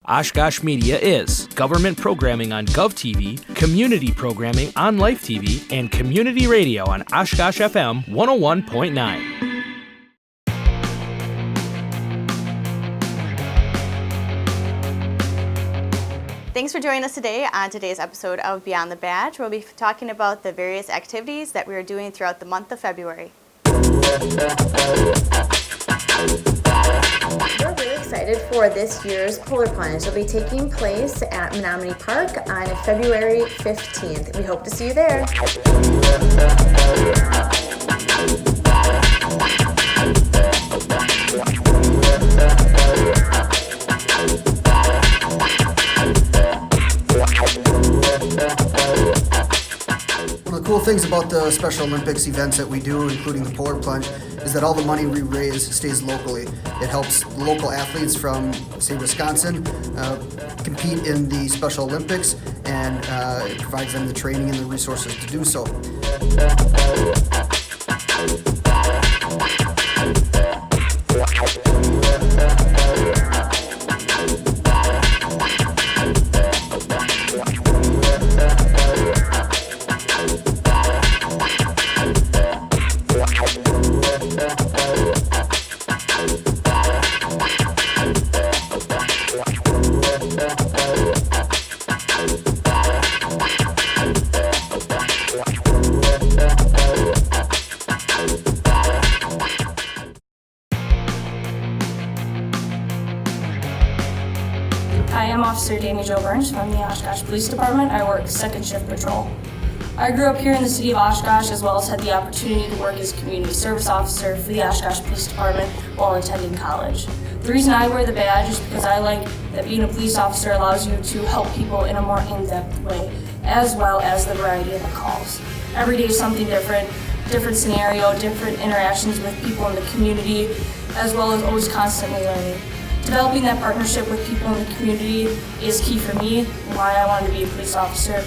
Oshkosh Media is government programming on GovTV, community programming on Life TV, and community radio on Oshkosh FM 101.9. Thanks for joining us today on today's episode of Beyond the Badge. We'll be talking about the various activities that we are doing throughout the month of February. We're really excited for this year's Polar Plunge. It'll be taking place at Menominee Park on February 15th. We hope to see you there. One of the cool things about the Special Olympics events that we do, including the Polar Plunge, is that all the money we raise stays locally. It helps local athletes from, say, Wisconsin compete in the Special Olympics, and it provides them the training and the resources to do so. I am Officer Danny Jo Burns from the Oshkosh Police Department. I work second shift patrol. I grew up here in the city of Oshkosh, as well as had the opportunity to work as community service officer for the Oshkosh Police Department while attending college. The reason I wear the badge is because I like that being a police officer allows you to help people in a more in-depth way, as well as the variety of the calls. Every day is something different scenario, different interactions with people in the community, as well as always constantly learning. Developing that partnership with people in the community is key for me, and why I wanted to be a police officer.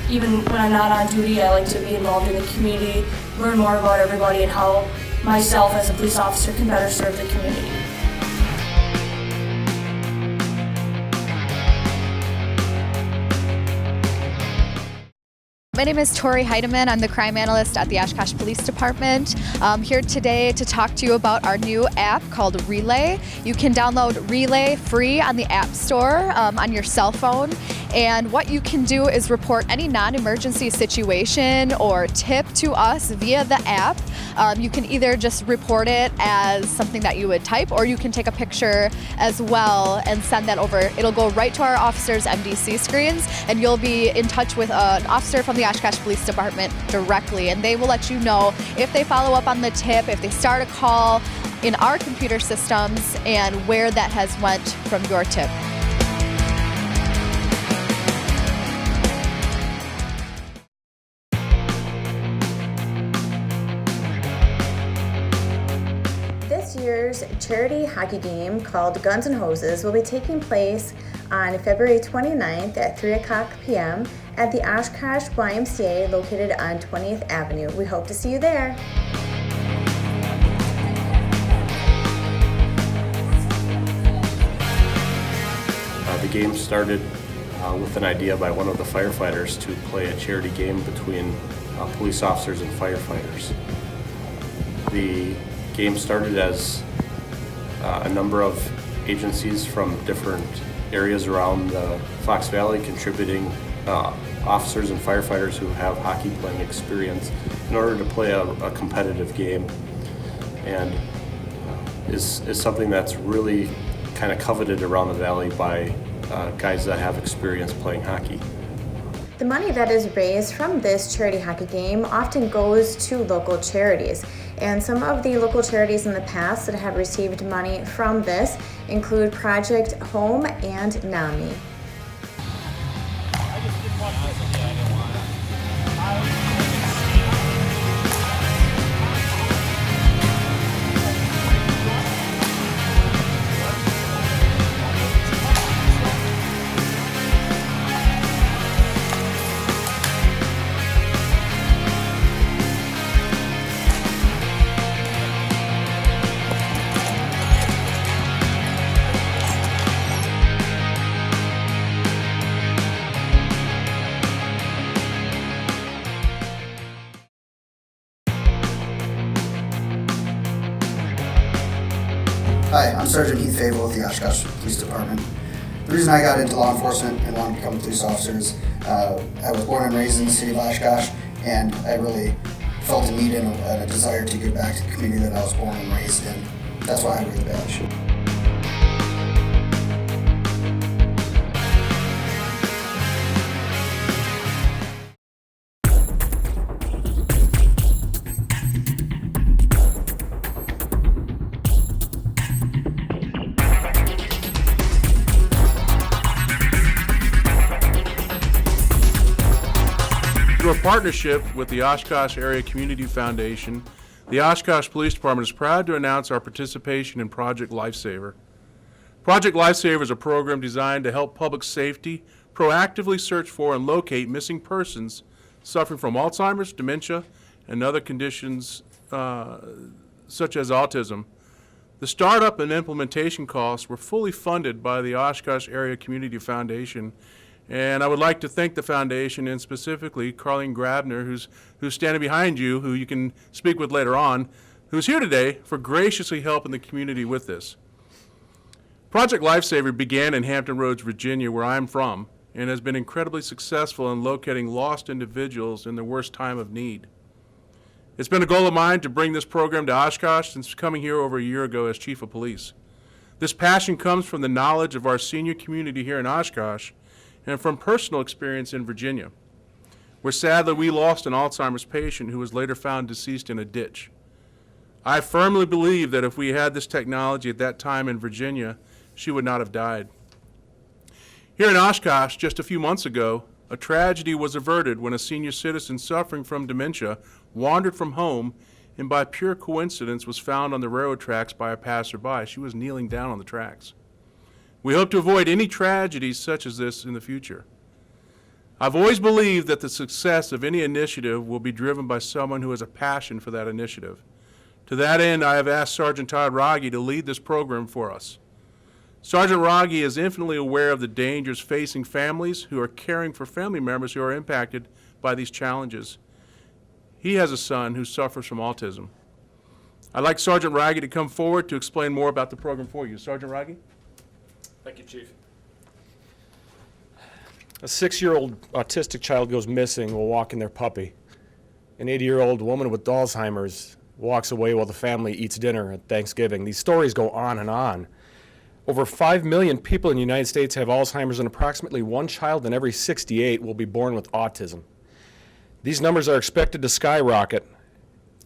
Even when I'm not on duty, I like to be involved in the community, learn more about everybody and how myself as a police officer can better serve the community. My name is Tori Heidemann. I'm the crime analyst at the Oshkosh Police Department. I'm here today to talk to you about our new app called Relay. You can download Relay free on the App Store on your cell phone. And what you can do is report any non-emergency situation or tip to us via the app. You can either just report it as something that you would type, or you can take a picture as well and send that over. It'll go right to our officers' MDC screens, and you'll be in touch with an officer from the Oshkosh Police Department directly, and they will let you know if they follow up on the tip, if they start a call in our computer systems, and where that has went from your tip. This year's charity hockey game called Guns and Hoses will be taking place on February 29th at 3 o'clock p.m. at the Oshkosh YMCA located on 20th Avenue. We hope to see you there. The game started with an idea by one of the firefighters to play a charity game between police officers and firefighters. The game started as a number of agencies from different areas around the Fox Valley contributing officers and firefighters who have hockey playing experience in order to play a competitive game, and is something that's really kind of coveted around the valley by guys that have experience playing hockey. The money that is raised from this charity hockey game often goes to local charities. And some of the local charities in the past that have received money from this include Project Home and NAMI. Hi, I'm Sergeant Heath Fable with the Oshkosh Police Department. The reason I got into law enforcement and wanted to become a police officer is I was born and raised in the city of Oshkosh, and I really felt a need and a desire to give back to the community that I was born and raised in. That's why I wear the badge. Through a partnership with the Oshkosh Area Community Foundation, the Oshkosh Police Department is proud to announce our participation in Project Lifesaver. Project Lifesaver is a program designed to help public safety proactively search for and locate missing persons suffering from Alzheimer's, dementia, and other conditions such as autism. The startup and implementation costs were fully funded by the Oshkosh Area Community Foundation. And I would like to thank the foundation, and specifically Carlene Grabner, who's standing behind you, who you can speak with later on, who's here today, for graciously helping the community with this. Project Lifesaver began in Hampton Roads, Virginia, where I'm from, and has been incredibly successful in locating lost individuals in their worst time of need. It's been a goal of mine to bring this program to Oshkosh since coming here over a year ago as Chief of Police. This passion comes from the knowledge of our senior community here in Oshkosh, and from personal experience in Virginia, where sadly we lost an Alzheimer's patient who was later found deceased in a ditch. I firmly believe that if we had this technology at that time in Virginia, she would not have died. Here in Oshkosh, just a few months ago, a tragedy was averted when a senior citizen suffering from dementia wandered from home and by pure coincidence was found on the railroad tracks by a passerby. She was kneeling down on the tracks. We hope to avoid any tragedies such as this in the future. I've always believed that the success of any initiative will be driven by someone who has a passion for that initiative. To that end, I have asked Sergeant Todd Rogge to lead this program for us. Sergeant Rogge is infinitely aware of the dangers facing families who are caring for family members who are impacted by these challenges. He has a son who suffers from autism. I'd like Sergeant Rogge to come forward to explain more about the program for you. Sergeant Rogge? Thank you, Chief. A 6-year-old autistic child goes missing while walking their puppy. An 80-year-old woman with Alzheimer's walks away while the family eats dinner at Thanksgiving. These stories go on and on. Over 5 million people in the United States have Alzheimer's, and approximately 1 child in every 68 will be born with autism. These numbers are expected to skyrocket,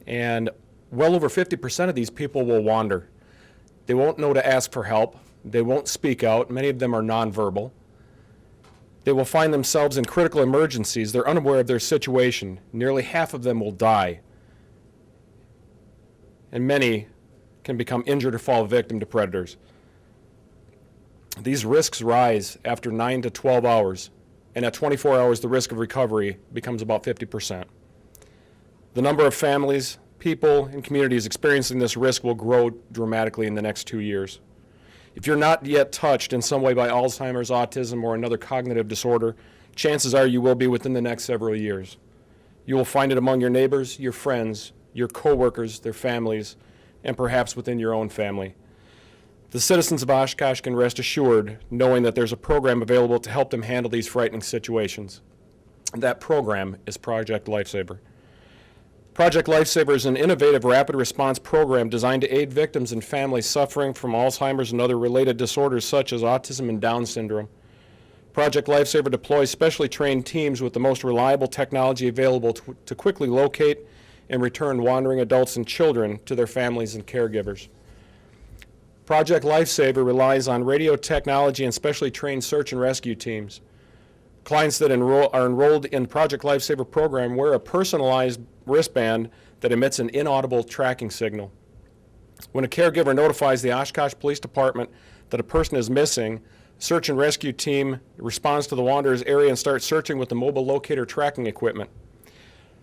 and well over 50% of these people will wander. They won't know to ask for help. They won't speak out. Many of them are nonverbal. They will find themselves in critical emergencies. They're unaware of their situation. Nearly half of them will die. And many can become injured or fall victim to predators. These risks rise after 9 to 12 hours, and at 24 hours, the risk of recovery becomes about 50%. The number of families, people, and communities experiencing this risk will grow dramatically in the next 2 years. If you're not yet touched in some way by Alzheimer's, autism, or another cognitive disorder, chances are you will be within the next several years. You will find it among your neighbors, your friends, your coworkers, their families, and perhaps within your own family. The citizens of Oshkosh can rest assured knowing that there's a program available to help them handle these frightening situations. And that program is Project Lifesaver. Project Lifesaver is an innovative rapid response program designed to aid victims and families suffering from Alzheimer's and other related disorders such as autism and Down syndrome. Project Lifesaver deploys specially trained teams with the most reliable technology available to quickly locate and return wandering adults and children to their families and caregivers. Project Lifesaver relies on radio technology and specially trained search and rescue teams. Clients that are enrolled in Project Lifesaver program wear a personalized wristband that emits an inaudible tracking signal. When a caregiver notifies the Oshkosh Police Department that a person is missing, search and rescue team responds to the wanderer's area and starts searching with the mobile locator tracking equipment.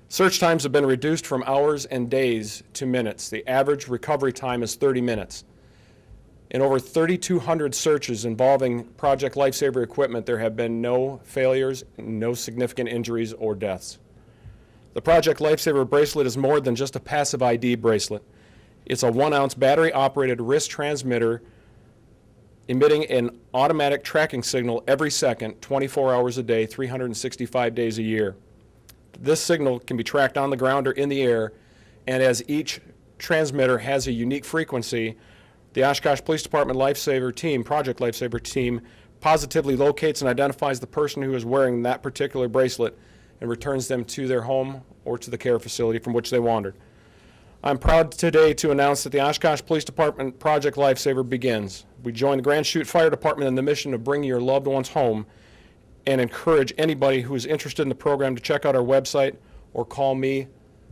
Search times have been reduced from hours and days to minutes. The average recovery time is 30 minutes. In over 3,200 searches involving Project Lifesaver equipment, there have been no failures, no significant injuries or deaths. The Project Lifesaver bracelet is more than just a passive ID bracelet. It's a 1-ounce battery-operated wrist transmitter emitting an automatic tracking signal every second, 24 hours a day, 365 days a year. This signal can be tracked on the ground or in the air, and as each transmitter has a unique frequency, the Oshkosh Police Department Lifesaver team, Project Lifesaver team, positively locates and identifies the person who is wearing that particular bracelet and returns them to their home or to the care facility from which they wandered. I'm proud today to announce that the Oshkosh Police Department Project Lifesaver begins. We join the Grand Chute Fire Department in the mission of bringing your loved ones home, and encourage anybody who is interested in the program to check out our website or call me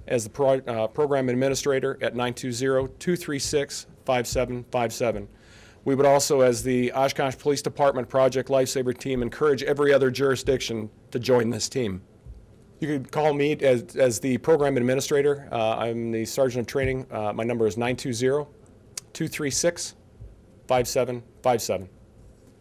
as the program administrator at 920-236-5757. We would also, as the Oshkosh Police Department Project Lifesaver team, encourage every other jurisdiction to join this team. You can call me as the program administrator. I'm the sergeant of training. My number is 920-236-5757.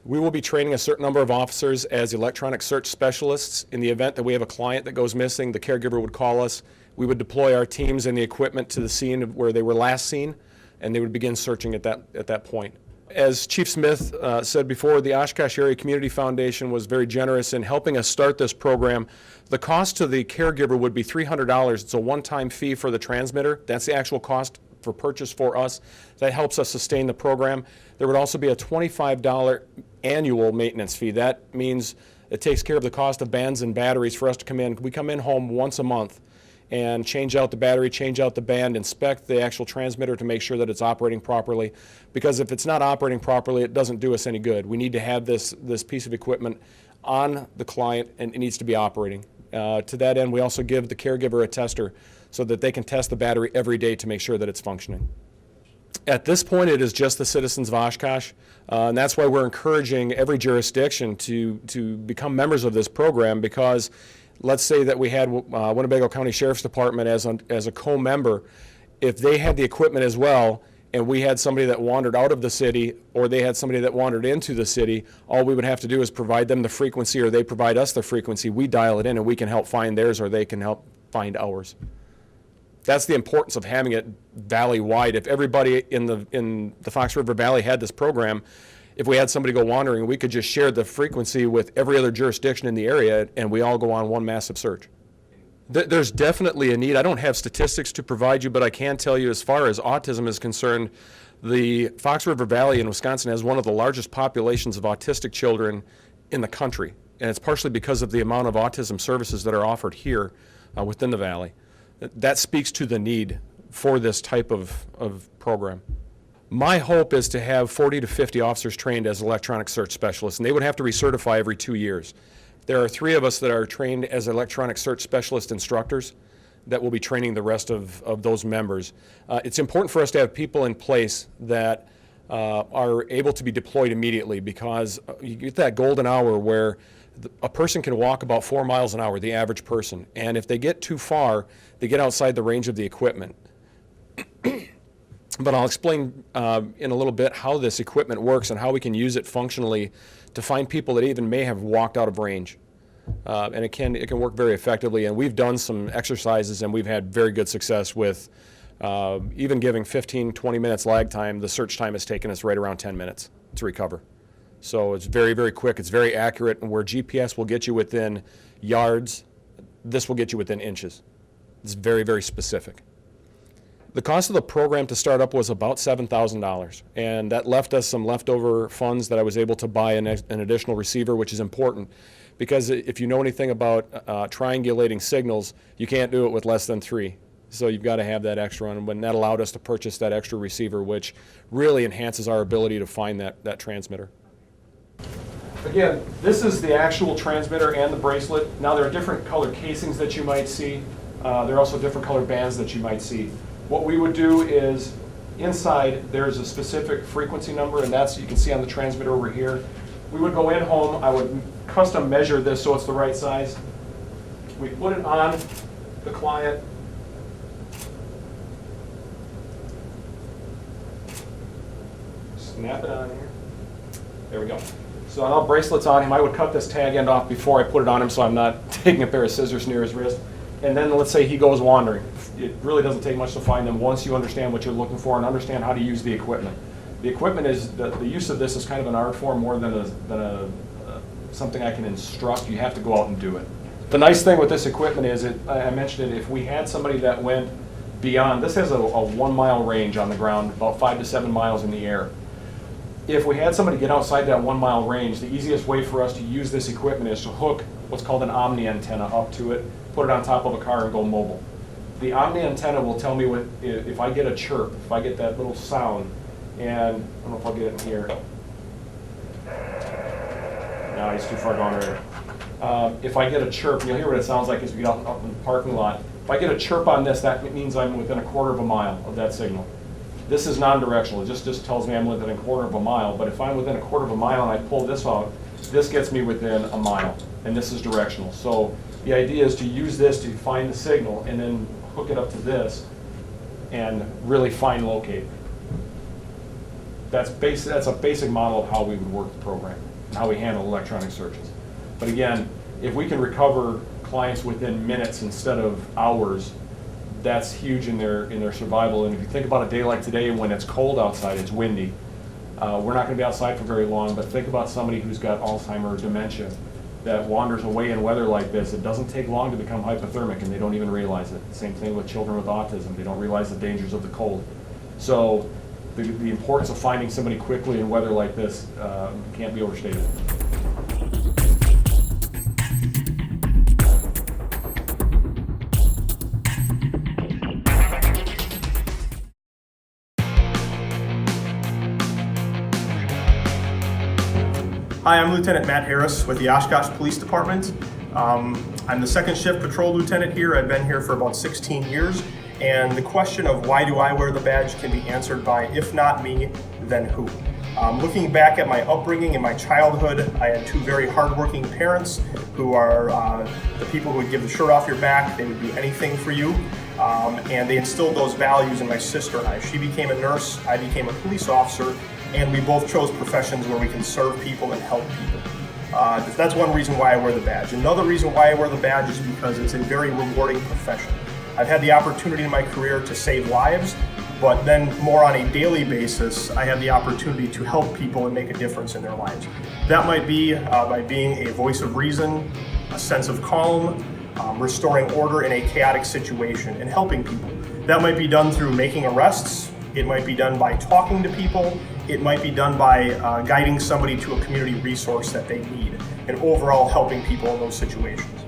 We will be training a certain number of officers as electronic search specialists. In the event that we have a client that goes missing, the caregiver would call us. We would deploy our teams and the equipment to the scene of where they were last seen, and they would begin searching at that point. As Chief Smith said before, the Oshkosh Area Community Foundation was very generous in helping us start this program. The cost to the caregiver would be $300. It's a one-time fee for the transmitter. That's the actual cost for purchase for us. That helps us sustain the program. There would also be a $25 annual maintenance fee. That means it takes care of the cost of bands and batteries for us to come in. We come in home once a month and change out the battery, change out the band, inspect the actual transmitter to make sure that it's operating properly. Because if it's not operating properly, it doesn't do us any good. We need to have this piece of equipment on the client, and it needs to be operating. To that end, we also give the caregiver a tester so that they can test the battery every day to make sure that it's functioning. At this point, it is just the citizens of Oshkosh, and that's why we're encouraging every jurisdiction to become members of this program, because let's say that we had Winnebago County Sheriff's Department as a co-member. If they had the equipment as well, and we had somebody that wandered out of the city, or they had somebody that wandered into the city, all we would have to do is provide them the frequency, or they provide us the frequency. We dial it in, and we can help find theirs, or they can help find ours. That's the importance of having it valley-wide. If everybody in the Fox River Valley had this program, if we had somebody go wandering, we could just share the frequency with every other jurisdiction in the area, and we all go on one massive search. There's definitely a need. I don't have statistics to provide you, but I can tell you, as far as autism is concerned, the Fox River Valley in Wisconsin has one of the largest populations of autistic children in the country, and it's partially because of the amount of autism services that are offered here within the valley. That speaks to the need for this type of program. My hope is to have 40 to 50 officers trained as electronic search specialists, and they would have to recertify every 2 years. There are 3 of us that are trained as electronic search specialist instructors that will be training the rest of those members. It's important for us to have people in place that are able to be deployed immediately, because you get that golden hour where a person can walk about 4 miles an hour, the average person, and if they get too far, they get outside the range of the equipment. But I'll explain in a little bit how this equipment works and how we can use it functionally to find people that even may have walked out of range. And it can work very effectively, and we've done some exercises and we've had very good success with even giving 15, 20 minutes lag time. The search time has taken us right around 10 minutes to recover. So it's very, very quick, it's very accurate, and where GPS will get you within yards, this will get you within inches. It's very, very specific. The cost of the program to start up was about $7,000, and that left us some leftover funds that I was able to buy an additional receiver, which is important, because if you know anything about triangulating signals, you can't do it with less than 3. So you've got to have that extra one, and that allowed us to purchase that extra receiver, which really enhances our ability to find that transmitter. Again, this is the actual transmitter and the bracelet. Now there are different colored casings that you might see. There are also different colored bands that you might see. What we would do is, inside there's a specific frequency number, and that's, you can see on the transmitter over here. We would go in home, I would custom measure this so it's the right size. We put it on the client. Snap it on here. There we go. So now bracelet's on him. I would cut this tag end off before I put it on him so I'm not taking a pair of scissors near his wrist. and then let's say he goes wandering. It really doesn't take much to find them once you understand what you're looking for and understand how to use the equipment. The equipment is, the use of this is kind of an art form more than something I can instruct. You have to go out and do it. The nice thing with this equipment is, I mentioned it, if we had somebody that went beyond, this has a 1 mile range on the ground, about 5 to 7 miles in the air. If we had somebody get outside that 1 mile range, the easiest way for us to use this equipment is to hook what's called an Omni antenna up to it, put it on top of a car and go mobile. The Omni antenna will tell me if I get a chirp, if I get that little sound, and I don't know if I'll get it in here. No, he's too far gone already. If I get a chirp, you'll hear what it sounds like as we get up in the parking lot. If I get a chirp on this, that means I'm within a quarter of a mile of that signal. This is non-directional. It just tells me I'm within a quarter of a mile. But if I'm within a quarter of a mile and I pull this out, this gets me within a mile, and this is directional. So the idea is to use this to find the signal and then hook it up to this and really fine locate. That's a basic model of how we would work the program and how we handle electronic searches. But again, if we can recover clients within minutes instead of hours, that's huge in their survival. And if you think about a day like today when it's cold outside, it's windy, we're not going to be outside for very long, but think about somebody who's got Alzheimer's or dementia that wanders away in weather like this. It doesn't take long to become hypothermic, and they don't even realize it. Same thing with children with autism. They don't realize the dangers of the cold. So the importance of finding somebody quickly in weather like this can't be overstated. Hi, I'm Lieutenant Matt Harris with the Oshkosh Police Department. I'm the second shift patrol lieutenant here. I've been here for about 16 years, and the question of why do I wear the badge can be answered by, if not me, then who? Looking back at my upbringing in my childhood, I had two very hardworking parents who are the people who would give the shirt off your back. They would do anything for you, and they instilled those values in my sister and I. She became a nurse, I became a police officer, and we both chose professions where we can serve people and help people. That's one reason why I wear the badge. Another reason why I wear the badge is because it's a very rewarding profession. I've had the opportunity in my career to save lives, but then more on a daily basis, I have the opportunity to help people and make a difference in their lives. That might be by being a voice of reason, a sense of calm, restoring order in a chaotic situation, and helping people. That might be done through making arrests. It might be done by talking to people. It might be done by guiding somebody to a community resource that they need, and overall helping people in those situations.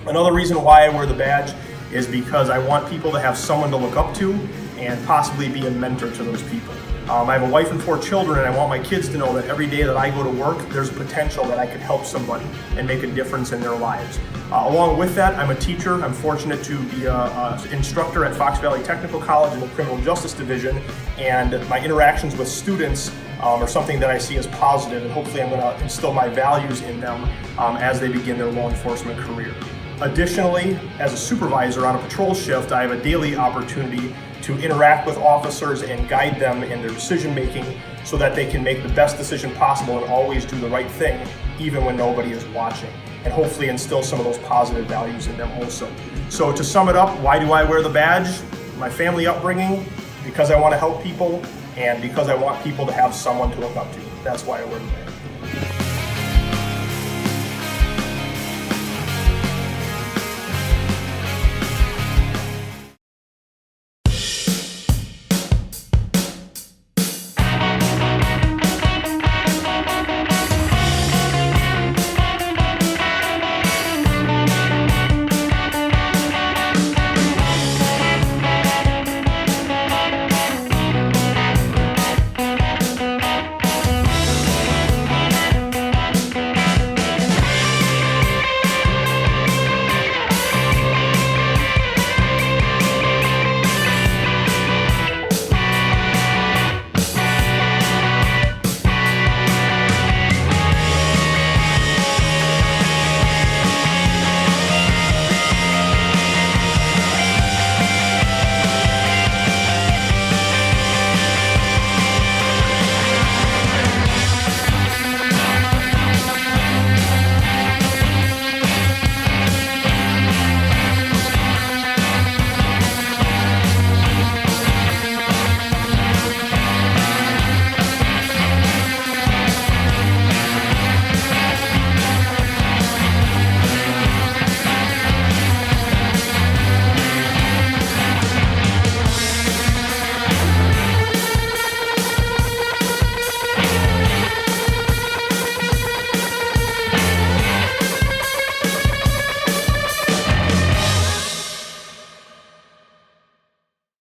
Another reason why I wear the badge is because I want people to have someone to look up to and possibly be a mentor to those people. I have a wife and 4 children, and I want my kids to know that every day that I go to work, there's a potential that I could help somebody and make a difference in their lives. Along with that, I'm a teacher. I'm fortunate to be an instructor at Fox Valley Technical College in the Criminal Justice Division, and my interactions with students are something that I see as positive, and hopefully I'm going to instill my values in them as they begin their law enforcement career. Additionally, as a supervisor on a patrol shift, I have a daily opportunity to interact with officers and guide them in their decision making so that they can make the best decision possible and always do the right thing even when nobody is watching, and hopefully instill some of those positive values in them also. So to sum it up, why do I wear the badge? My family upbringing, because I want to help people, and because I want people to have someone to look up to. That's why I wear the badge.